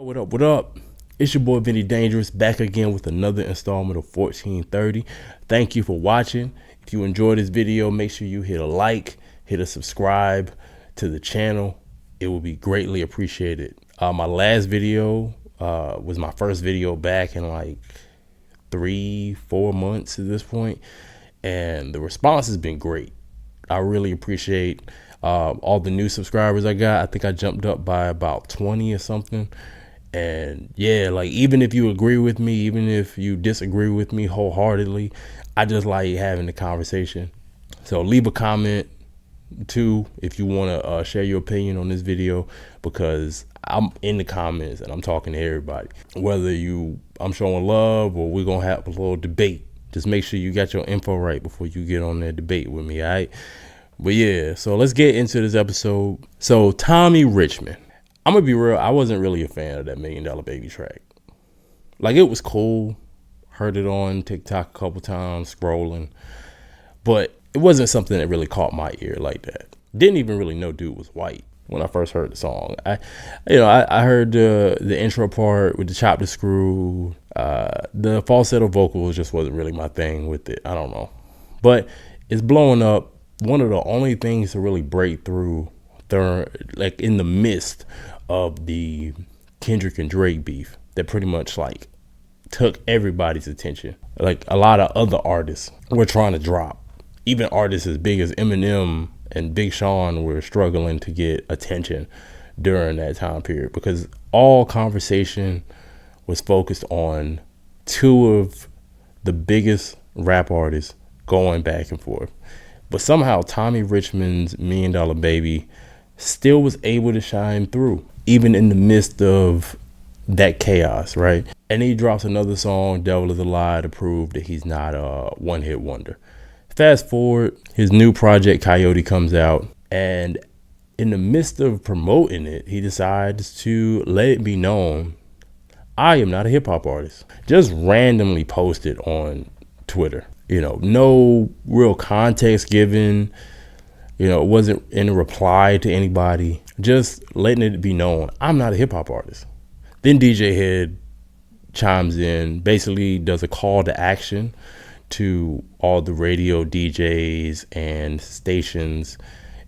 What up? What up? It's your boy Vinny Dangerous back again with another installment of 1430. Thank you for watching. If you enjoyed this video, make sure you hit a like, hit a subscribe to the channel. It will be greatly appreciated. My last video was my first video back in like 3-4 months at this point, and the response has been great. I really appreciate all the new subscribers I got. I think I jumped up by about 20 or something. And yeah, like, even if you agree with me, even if you disagree with me wholeheartedly, I just like having the conversation. So leave a comment too if you want to share your opinion on this video, because I'm in the comments and I'm talking to everybody. Whether I'm showing love or we're going to have a little debate. Just make sure you got your info right before you get on that debate with me, all right? But yeah, so let's get into this episode. So Tommy Richman. I'm gonna be real, I wasn't really a fan of that $1 Million Baby track. Like, it was cool. Heard it on TikTok a couple times, scrolling. But it wasn't something that really caught my ear like that. Didn't even really know dude was white when I first heard the song. I heard the intro part with the chop the screw. The falsetto vocals just wasn't really my thing with it. I don't know. But it's blowing up. One of the only things to really break through, like in the midst of the Kendrick and Drake beef that pretty much like took everybody's attention. Like, a lot of other artists were trying to drop. Even artists as big as Eminem and Big Sean were struggling to get attention during that time period, because all conversation was focused on two of the biggest rap artists going back and forth. But somehow Tommy Richman's $1 Million Baby still was able to shine through, even in the midst of that chaos, right? And he drops another song, Devil Is a Lie, to prove that he's not a one-hit wonder. Fast forward, his new project, Coyote, comes out, and in the midst of promoting it, he decides to let it be known, I am not a hip-hop artist. Just randomly posted on Twitter. No real context given. It wasn't in a reply to anybody. Just letting it be known, I'm not a hip-hop artist. Then DJ Head chimes in, basically does a call to action to all the radio DJs and stations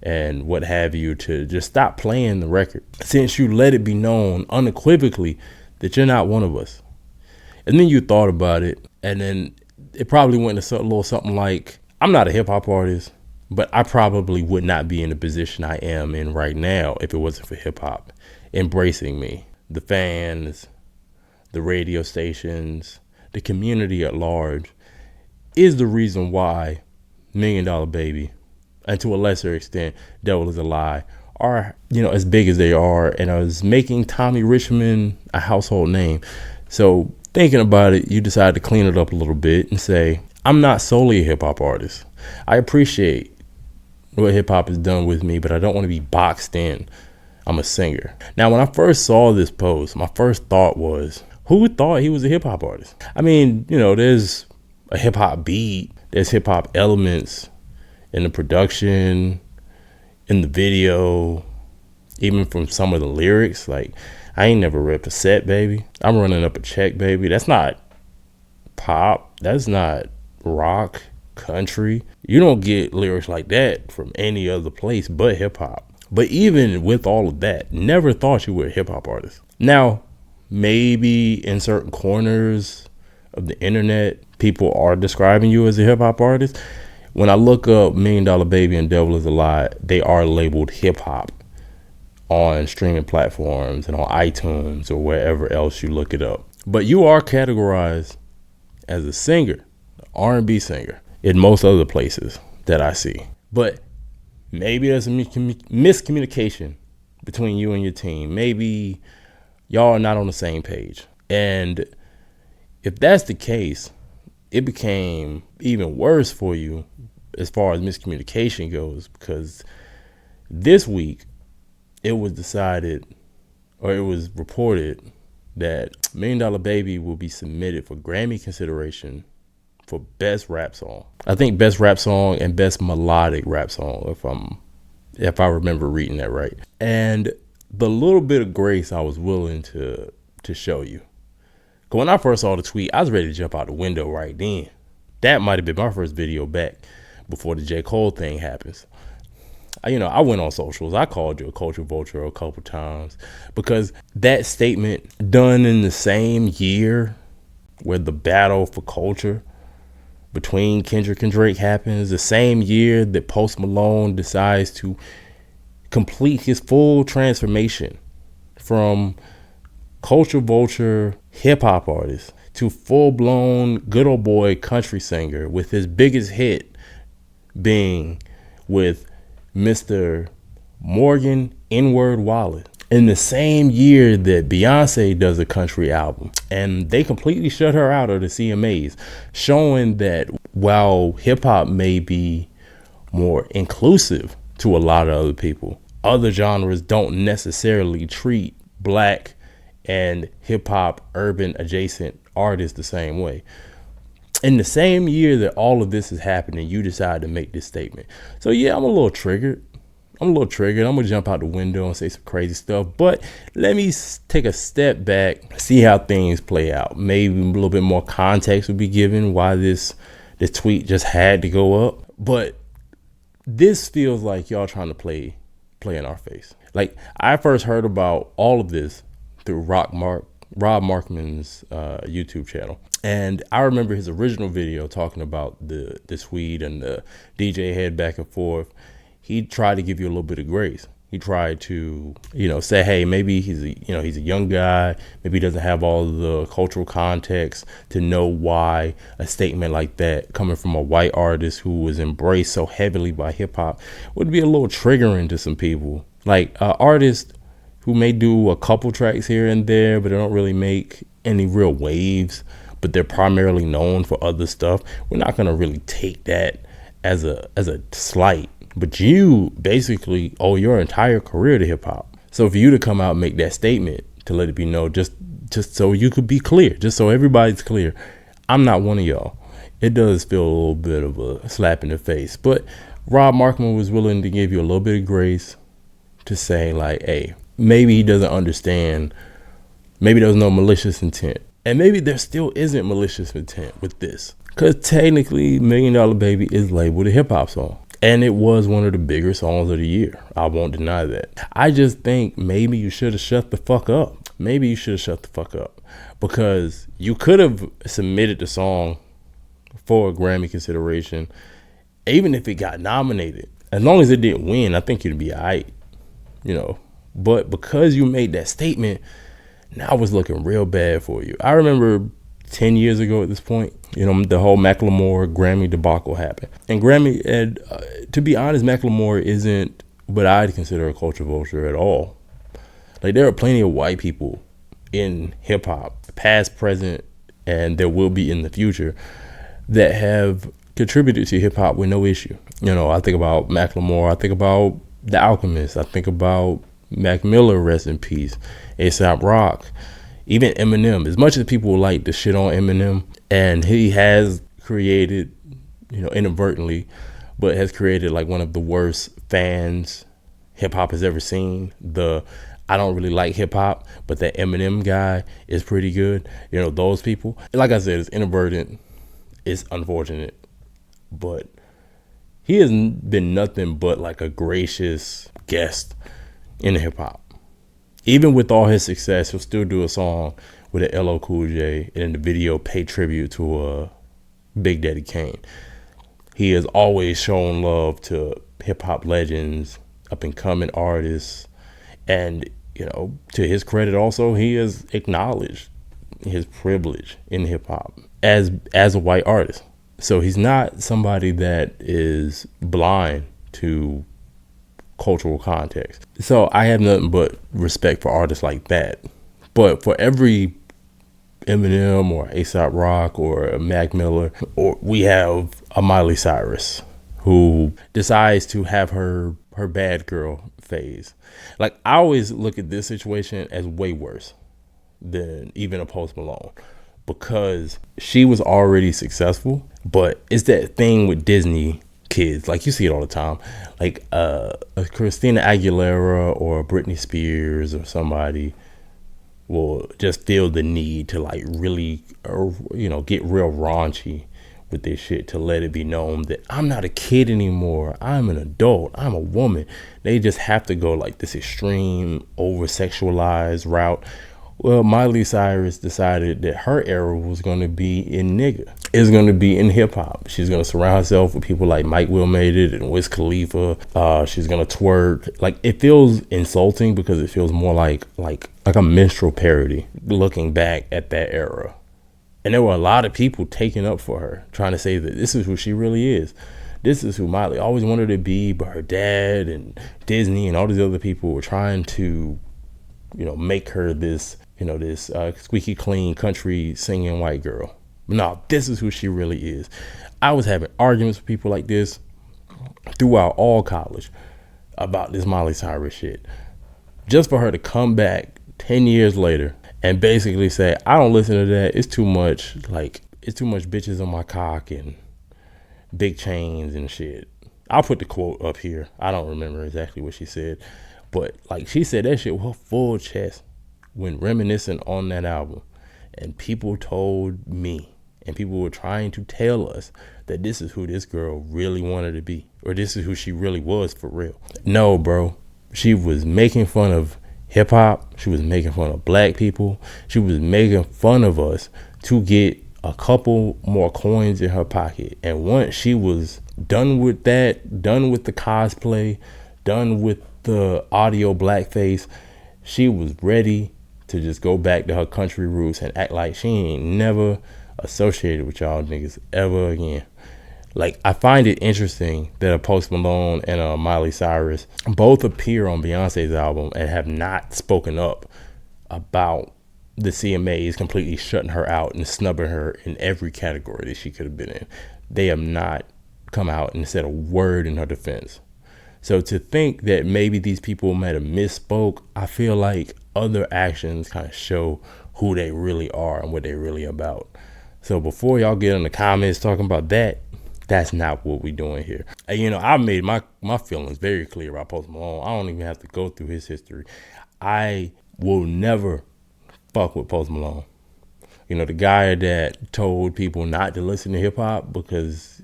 and what have you to just stop playing the record, since you let it be known unequivocally that you're not one of us. And then you thought about it, and then it probably went to a little something like, I'm not a hip-hop artist, but I probably would not be in the position I am in right now if it wasn't for hip-hop embracing me. The fans, the radio stations, the community at large is the reason why $1 Million Baby, and to a lesser extent, Devil Is a Lie, are, as big as they are, and is making Tommy Richman a household name. So thinking about it, you decide to clean it up a little bit and say, I'm not solely a hip-hop artist. I appreciate what hip-hop has done with me, but I don't want to be boxed in. I'm a singer. Now, when I first saw this post, my first thought was, who thought he was a hip-hop artist? I mean, there's a hip-hop beat, there's hip-hop elements in the production, in the video, even from some of the lyrics. Like, I ain't never ripped a set, baby. I'm running up a check, baby. That's not pop. That's not rock, country. You don't get lyrics like that from any other place but hip hop. But even with all of that, never thought you were a hip hop artist. Now, maybe in certain corners of the internet, people are describing you as a hip hop artist. When I look up $1 Million Baby and Devil Is a Lie, they are labeled hip hop on streaming platforms and on iTunes or wherever else you look it up. But you are categorized as a singer, R&B singer, in most other places that I see. But maybe there's a miscommunication between you and your team. Maybe y'all are not on the same page. And if that's the case, it became even worse for you as far as miscommunication goes, because this week it was decided, or it was reported, that $1 Million Baby will be submitted for Grammy consideration for Best Rap Song. I think Best Rap Song and Best Melodic Rap Song, if I remember reading that right. And the little bit of grace I was willing to to show you. Because when I first saw the tweet, I was ready to jump out the window right then. That might have been my first video back before the J. Cole thing happens. I went on socials. I called you a culture vulture a couple times because that statement done in the same year where the battle for culture between Kendrick and Drake happens, the same year that Post Malone decides to complete his full transformation from culture vulture hip hop artist to full blown good old boy country singer, with his biggest hit being with Mr. Morgan N-Word Wallen. In the same year that Beyonce does a country album, and they completely shut her out of the CMAs, showing that while hip hop may be more inclusive to a lot of other people, other genres don't necessarily treat black and hip hop urban adjacent artists the same way. In the same year that all of this is happening, you decide to make this statement. So yeah, I'm a little triggered. I'm going to jump out the window and say some crazy stuff. But let me take a step back, see how things play out. Maybe a little bit more context would be given why this tweet just had to go up. But this feels like y'all trying to play in our face. Like, I first heard about all of this through Rob Markman's YouTube channel. And I remember his original video talking about the tweet and the DJ head back and forth. He tried to give you a little bit of grace. He tried to, say, hey, maybe he's a young guy. Maybe he doesn't have all the cultural context to know why a statement like that coming from a white artist who was embraced so heavily by hip hop would be a little triggering to some people. Like artists who may do a couple tracks here and there, but they don't really make any real waves, but they're primarily known for other stuff. We're not going to really take that as a slight. But you basically owe your entire career to hip hop. So for you to come out and make that statement, to let it be known, just so you could be clear, just so everybody's clear, I'm not one of y'all. It does feel a little bit of a slap in the face. But Rob Markman was willing to give you a little bit of grace to say, like, hey, maybe he doesn't understand. Maybe there was no malicious intent. And maybe there still isn't malicious intent with this. Because technically, $1 Million Baby is labeled a hip hop song. And it was one of the bigger songs of the year. I won't deny that. I just think maybe you should have shut the fuck up. Maybe you should have shut the fuck up. Because you could have submitted the song for a Grammy consideration, even if it got nominated. As long as it didn't win, I think you'd be all right. But because you made that statement, now it's looking real bad for you. I remember 10 years ago at this point, the whole Macklemore Grammy debacle happened. And to be honest, Macklemore isn't what I'd consider a culture vulture at all. Like, there are plenty of white people in hip hop, past, present, and there will be in the future, that have contributed to hip hop with no issue. I think about Macklemore, I think about The Alchemist, I think about Mac Miller, rest in peace, A$AP Rock, even Eminem. As much as people like to shit on Eminem, and he has created, inadvertently, but has created like one of the worst fans hip hop has ever seen. I don't really like hip hop, but that Eminem guy is pretty good. Those people, like I said, it's inadvertent. It's unfortunate, but he has been nothing but like a gracious guest in hip hop. Even with all his success, he'll still do a song with an LL Cool J and in the video pay tribute to Big Daddy Kane. He has always shown love to hip hop legends, up and coming artists, and to his credit also, he has acknowledged his privilege in hip hop as a white artist. So he's not somebody that is blind to cultural context. So I have nothing but respect for artists like that. But for every Eminem or A$AP Rock or a Mac Miller, or we have a Miley Cyrus who decides to have her bad girl phase. Like, I always look at this situation as way worse than even a Post Malone, because she was already successful. But it's that thing with Disney kids, like you see it all the time, like a Christina Aguilera or a Britney Spears or somebody, will just feel the need to like really, get real raunchy with this shit, to let it be known that I'm not a kid anymore. I'm an adult. I'm a woman. They just have to go like this extreme over sexualized route. Well, Miley Cyrus decided that her era was going to be in nigga. It's going to be in hip hop. She's going to surround herself with people like Mike Will Made It and Wiz Khalifa. She's going to twerk. Like, it feels insulting because it feels more like a minstrel parody looking back at that era. And there were a lot of people taking up for her, trying to say that this is who she really is. This is who Miley always wanted to be, but her dad and Disney and all these other people were trying to, make her this, this squeaky clean country singing white girl. No, this is who she really is. I was having arguments with people like this throughout all college about this Miley Cyrus shit. Just for her to come back 10 years later and basically say, I don't listen to that. It's too much bitches on my cock and big chains and shit. I'll put the quote up here. I don't remember exactly what she said, but like, she said that shit with her full chest when reminiscing on that album. And people told me, and people were trying to tell us that this is who this girl really wanted to be, or this is who she really was for real. No, bro. She was making fun of hip hop. She was making fun of black people. She was making fun of us to get a couple more coins in her pocket. And once she was done with that, done with the cosplay, done with the audio blackface, she was ready to just go back to her country roots and act like she ain't never associated with y'all niggas ever again. Like, I find it interesting that a Post Malone and a Miley Cyrus both appear on Beyonce's album and have not spoken up about the CMAs completely shutting her out and snubbing her in every category that she could have been in. They have not come out and said a word in her defense. So to think that maybe these people might have misspoke, I feel like other actions kind of show who they really are and what they're really about. So before y'all get in the comments talking about that, that's not what we're doing here. I made my feelings very clear about Post Malone. I don't even have to go through his history. I will never fuck with Post Malone. The guy that told people not to listen to hip hop because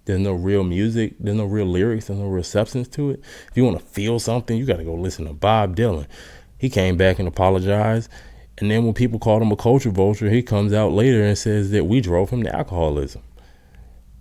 there's no real music, there's no real lyrics, there's no real substance to it. If you want to feel something, you got to go listen to Bob Dylan. He came back and apologized. And then when people called him a culture vulture, he comes out later and says that we drove him to alcoholism.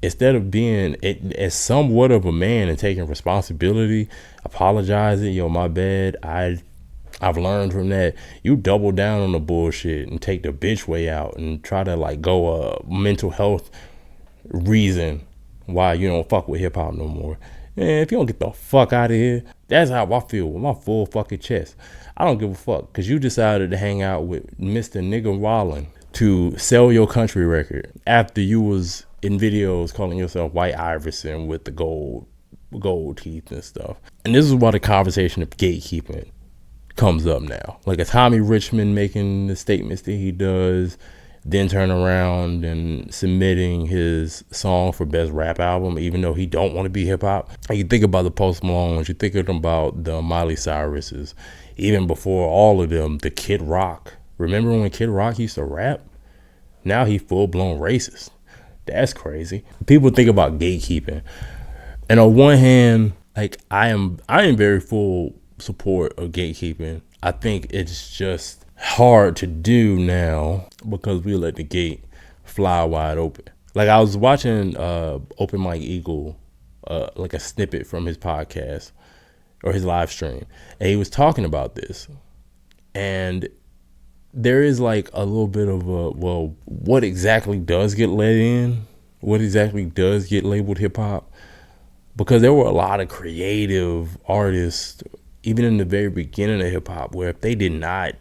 Instead of being as somewhat of a man and taking responsibility, apologizing, my bad, I've learned from that. You double down on the bullshit and take the bitch way out and try to like go a mental health reason why you don't fuck with hip hop no more. Man, if you don't get the fuck out of here, that's how I feel with my full fucking chest. I don't give a fuck because you decided to hang out with Mr. Nigga Wallin to sell your country record after you was in videos calling yourself White Iverson with the gold teeth and stuff. And this is why the conversation of gatekeeping comes up now. Like a Tommy Richman making the statements that he does, then turn around and submitting his song for best rap album, even though he don't want to be hip hop. And you think about the Post Malones, you think about the Miley Cyruses, even before all of them, the Kid Rock. Remember when Kid Rock used to rap? Now he full blown racist. That's crazy. People think about gatekeeping. And on one hand, like I am very full support of gatekeeping. I think it's just hard to do now because we let the gate fly wide open. Like I was watching Open Mike Eagle, like a snippet from his podcast or his live stream, and he was talking about this. And there is like a little bit of what exactly does get let in? What exactly does get labeled hip hop? Because there were a lot of creative artists, even in the very beginning of hip hop, where if they did not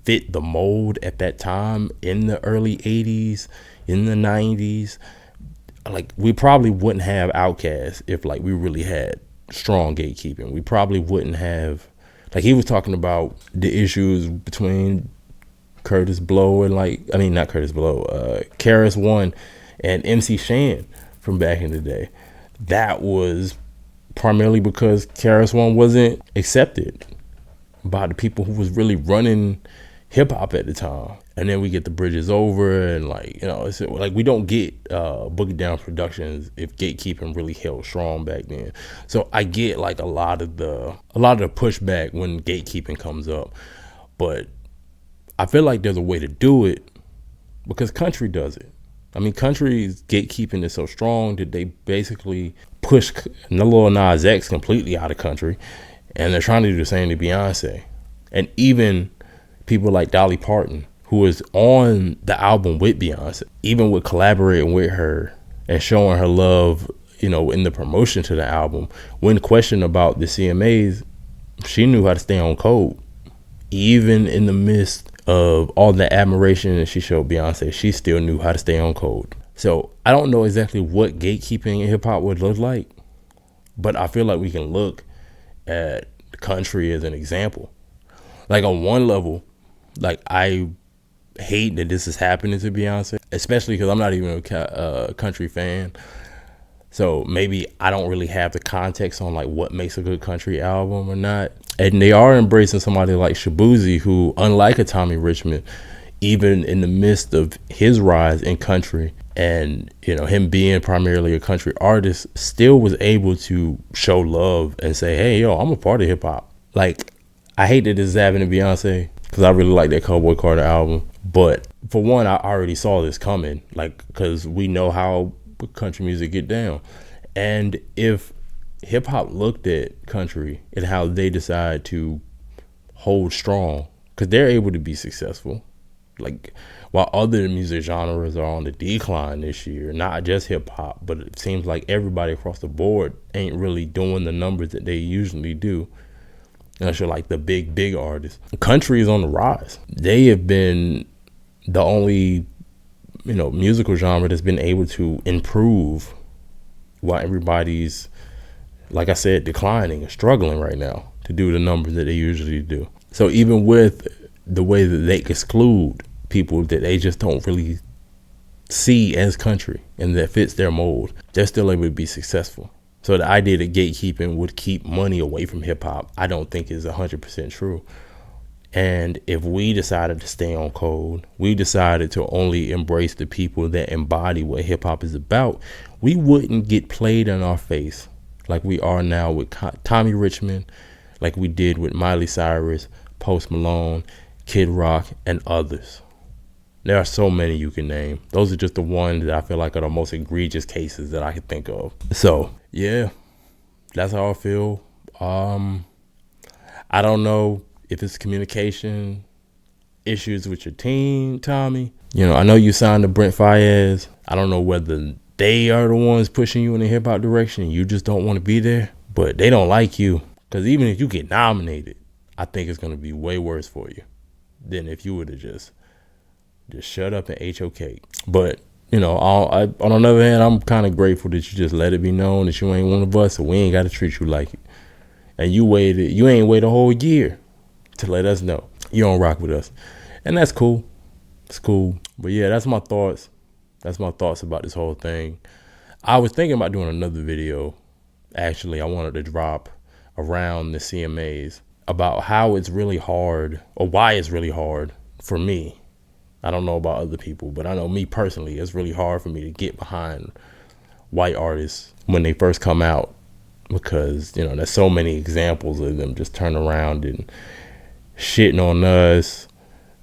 fit the mold at that time in the early 80s, in the 90s, like we probably wouldn't have Outkast if like we really had strong gatekeeping. We probably wouldn't have, like he was talking about the issues between Curtis Blow and not Curtis Blow, Karis One and MC Shan from back in the day. That was primarily because Karis One wasn't accepted by the people who was really running hip hop at the time. And then we get the Bridges Over, and like, you know, it's like we don't get Boogie Down Productions if gatekeeping really held strong back then. So I get like a lot of the pushback when gatekeeping comes up, but I feel like there's a way to do it because country does it. I mean, country's gatekeeping is so strong that they basically push Lil Nas X completely out of country, and they're trying to do the same to Beyonce. And even people like Dolly Parton, who was on the album with Beyonce, even with collaborating with her and showing her love, you know, in the promotion to the album, when questioned about the CMAs, she knew how to stay on code. Even in the midst of all the admiration that she showed Beyonce, she still knew how to stay on code. So I don't know exactly what gatekeeping in hip hop would look like, but I feel like we can look at country as an example. Like on one level, like I hate that this is happening to Beyonce, especially because I'm not even a country fan. So maybe I don't really have the context on like what makes a good country album or not. And they are embracing somebody like Shaboozey, who, unlike a Tommy Richman, even in the midst of his rise in country and, you know, him being primarily a country artist, still was able to show love and say, hey, yo, I'm a part of hip hop. Like, I hate that this is happening to Beyonce because I really like that Cowboy Carter album. But for one, I already saw this coming, like, because we know how country music get down. And if hip hop looked at country and how they decide to hold strong, because they're able to be successful, like while other music genres are on the decline this year, not just hip hop, but it seems like everybody across the board ain't really doing the numbers that they usually do. Unless you're like the big artists. Country is on the rise. They have been the only, you know, musical genre that's been able to improve while everybody's, like I said, declining and struggling right now to do the numbers that they usually do. So even with the way that they exclude people that they just don't really see as country and that fits their mold, they're still able to be successful. So the idea that gatekeeping would keep money away from hip hop, I don't think is 100% true. And if we decided to stay on code, we decided to only embrace the people that embody what hip hop is about, we wouldn't get played in our face like we are now with Tommy Richman, like we did with Miley Cyrus, Post Malone, Kid Rock, and others. There are so many you can name. Those are just the ones that I feel like are the most egregious cases that I can think of. So yeah, that's how I feel. I don't know if it's communication issues with your team, Tommy. You know, I know you signed to Brent Faiyaz. I don't know whether they are the ones pushing you in the hip hop direction and you just don't want to be there, but they don't like you. Because even if you get nominated, I think it's going to be way worse for you than if you would have just shut up and ate your cake. But, you know, on another hand, I'm kind of grateful that you just let it be known that you ain't one of us, so we ain't got to treat you like it. And you ain't wait a whole year to let us know you don't rock with us. And that's cool. It's cool. But yeah, that's my thoughts. That's my thoughts about this whole thing. I was thinking about doing another video. Actually, I wanted to drop around the CMAs about how it's really hard, or why it's really hard for me. I don't know about other people, but I know me personally, it's really hard for me to get behind white artists when they first come out, because, you know, there's so many examples of them just turn around and shitting on us,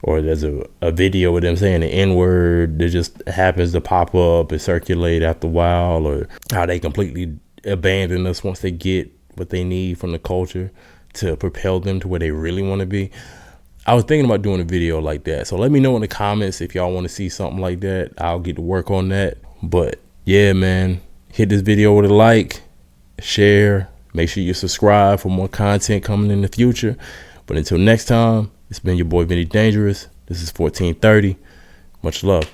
or there's a video of them saying the N-word that just happens to pop up and circulate after a while, or how they completely abandon us once they get what they need from the culture to propel them to where they really want to be. I was thinking about doing a video like that. So let me know in the comments if y'all want to see something like that. I'll get to work on that. But yeah, man, hit this video with a like, share, make sure you subscribe for more content coming in the future. But until next time, it's been your boy Vinny Dangerous. This is 1430. Much love.